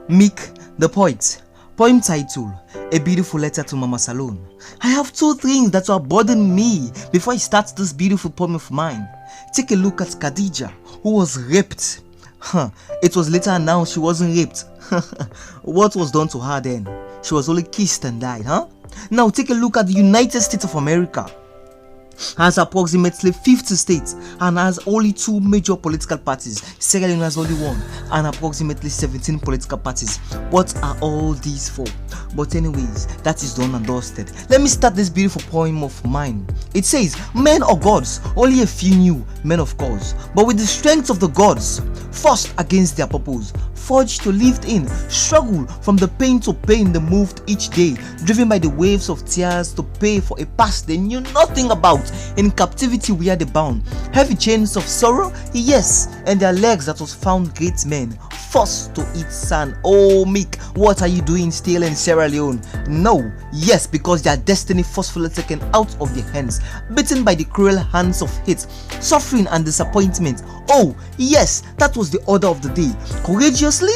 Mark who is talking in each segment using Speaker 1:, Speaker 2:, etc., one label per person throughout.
Speaker 1: Meek the Poet. Poem title: A Beautiful Letter to Mama Salone. I have two things that will burden me before I start this beautiful poem of mine. Take a look at Khadija, who was raped. It was later announced she wasn't raped. What was done to her then? She was only kissed and died, Now take a look at the United States of America. Has approximately 50 states and has only 2 major political parties. Sierra Leone has only 1 and approximately 17 political parties. What are all these for? But anyways, that is done and dusted. Let me start this beautiful poem of mine. It says, men or gods, only a few knew, men of course, but with the strength of the gods, forced against their purpose, forged to live in, struggle from the pain to pain they moved each day, driven by the waves of tears to pay for a past they knew nothing about. In captivity we are the bound, heavy chains of sorrow, yes, and their legs that was found great men, forced to eat sand. Oh Meek, what are you doing still in Sierra Leone? No, yes, because their destiny forcefully taken out of their hands, beaten by the cruel hands of hate, suffering and disappointment. Oh yes, that was the order of the day. Courageously,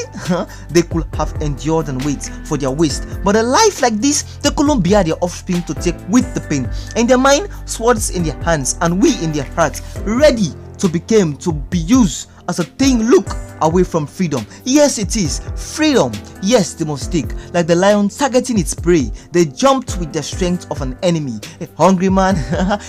Speaker 1: they could have endured and wait for their waste, but a life like this, they couldn't bear their offspring to take with the pain. In their mind, swords in their hands, and we in their hearts, ready to be used as a thing. Look away from freedom. Yes, it is freedom. Yes, they must take, like the lion targeting its prey. They jumped with the strength of an enemy. A hungry man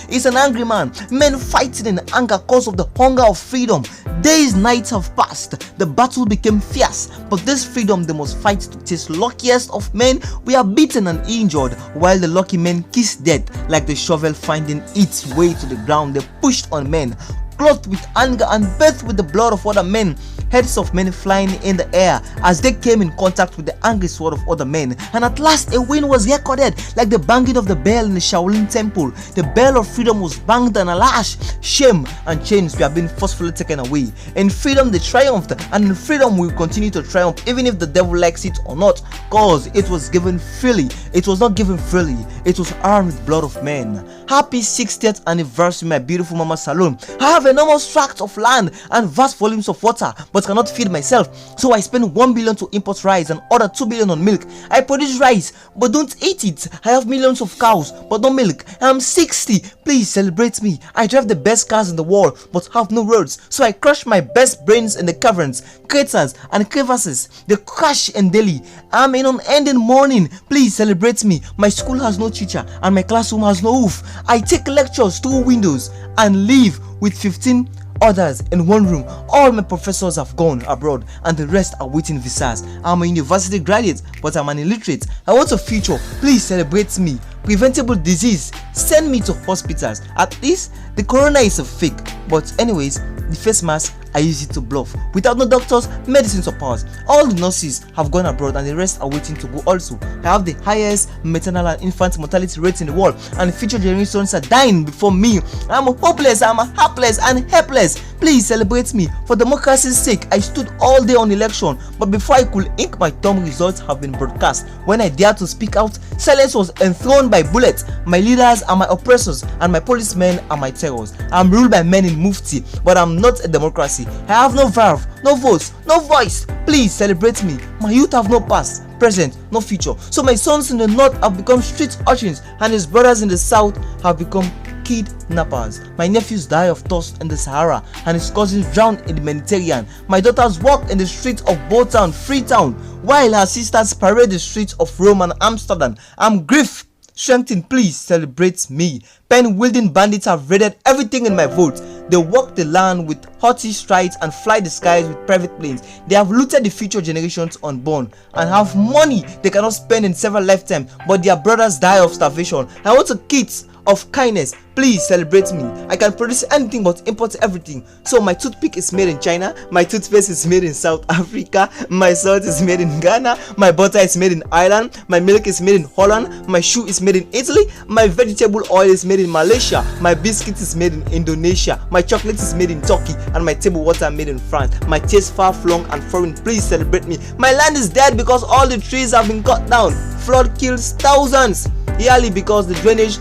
Speaker 1: is an angry man. Men fighting in anger cause of the hunger of freedom. Days, nights have passed. The battle became fierce, but this freedom they must fight to taste. Luckiest of men, we are beaten and injured, while the lucky men kiss death like the shovel finding its way to the ground. They pushed on men, clothed with anger and bathed with the blood of other men, heads of men flying in the air as they came in contact with the angry sword of other men. And at last a win was recorded, like the banging of the bell in the Shaolin temple. The bell of freedom was banged, and alas, shame and chains were being forcefully taken away. In freedom they triumphed, and in freedom we will continue to triumph, even if the devil likes it or not, cause it was given freely. It was not given freely, it was earned with blood of men. Happy 60th anniversary, my beautiful Mama Salone. I have enormous tracts of land and vast volumes of water, but cannot feed myself, so I spend 1 billion to import rice and other 2 billion on milk. I produce rice but don't eat it. I have millions of cows but no milk. I'm 60, please celebrate me. I drive the best cars in the world but have no roads, so I crush my best brains in the caverns, craters and crevasses. They crash in Delhi. I'm in unending mourning, please celebrate me. My school has no teacher and my classroom has no roof. I take lectures through windows and live with 15 others in one room. All my professors have gone abroad and the rest are waiting visas. I'm a university graduate but I'm an illiterate. I want a future, please celebrate me. Preventable disease, send me to hospitals. At least the corona is a fake, but anyways, the face mask I use it to bluff. Without no doctors, medicines or powers. All the nurses have gone abroad and the rest are waiting to go also. I have the highest maternal and infant mortality rates in the world, and future generations are dying before me. I'm hopeless, I'm hapless and helpless. Please celebrate me. For democracy's sake, I stood all day on election, but before I could ink my thumb, results have been broadcast. When I dared to speak out, silence was enthroned by bullets. My leaders are my oppressors and my policemen are my terrors. I'm ruled by men in mufti, but I'm not a democracy. I have no valve, no votes, no voice. Please celebrate me. My youth have no past, present, no future. So my sons in the north have become street urchins and his brothers in the south have become kidnappers. My nephews die of thirst in the Sahara and his cousins drown in the Mediterranean. My daughters walk in the streets of Botown, Freetown, while her sisters parade the streets of Rome and Amsterdam. I'm grief strengthened, please celebrate me. Pen-wielding bandits have raided everything in my vote. They walk the land with haughty strides and fly the skies with private planes. They have looted the future generations unborn and have money they cannot spend in several lifetimes, but their brothers die of starvation. I want a kit of kindness, please celebrate me. I can produce anything but import everything. So my toothpick is made in China, my toothpaste is made in South Africa, my salt is made in Ghana, my butter is made in Ireland, my milk is made in Holland, my shoe is made in Italy, my vegetable oil is made in Malaysia, my biscuit is made in Indonesia, my chocolate is made in Turkey, and my table water made in France. My taste far flung and foreign, please celebrate me. My land is dead because all the trees have been cut down. Flood kills thousands yearly because the drainage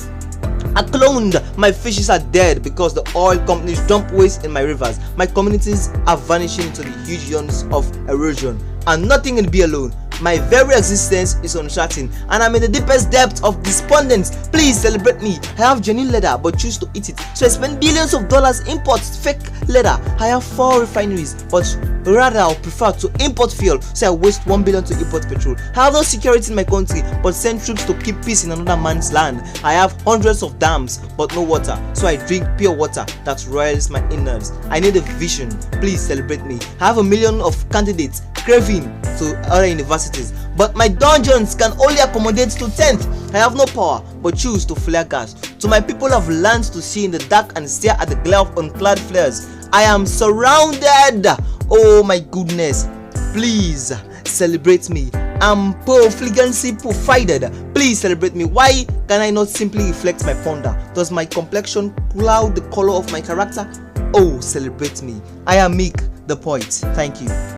Speaker 1: are cloned. My fishes are dead because the oil companies dump waste in my rivers. My communities are vanishing into the huge yawns of erosion. and nothing can be alone. My very existence is uncertain, and I'm in the deepest depth of despondence. Please celebrate me. I have genuine leather but choose to eat it, so I spend billions of dollars import fake leather. I have 4 refineries, but rather I'll prefer to import fuel, so I waste 1 billion to import petrol. I have no security in my country, but send troops to keep peace in another man's land. I have hundreds of dams but no water, so I drink pure water that roils my innards. I need a vision. Please celebrate me. I have a million of candidates craving to other universities, but my dungeons can only accommodate to 10th. I have no power but choose to flare gas. To my people I've learned to see in the dark and stare at the glare of unclad flares. I am surrounded. Oh my goodness, please celebrate me. I'm profligancy provided. Please celebrate me. Why can I not simply reflect my thunder? Does my complexion cloud the color of my character? Oh, celebrate me. I am Meek the poet. Thank you.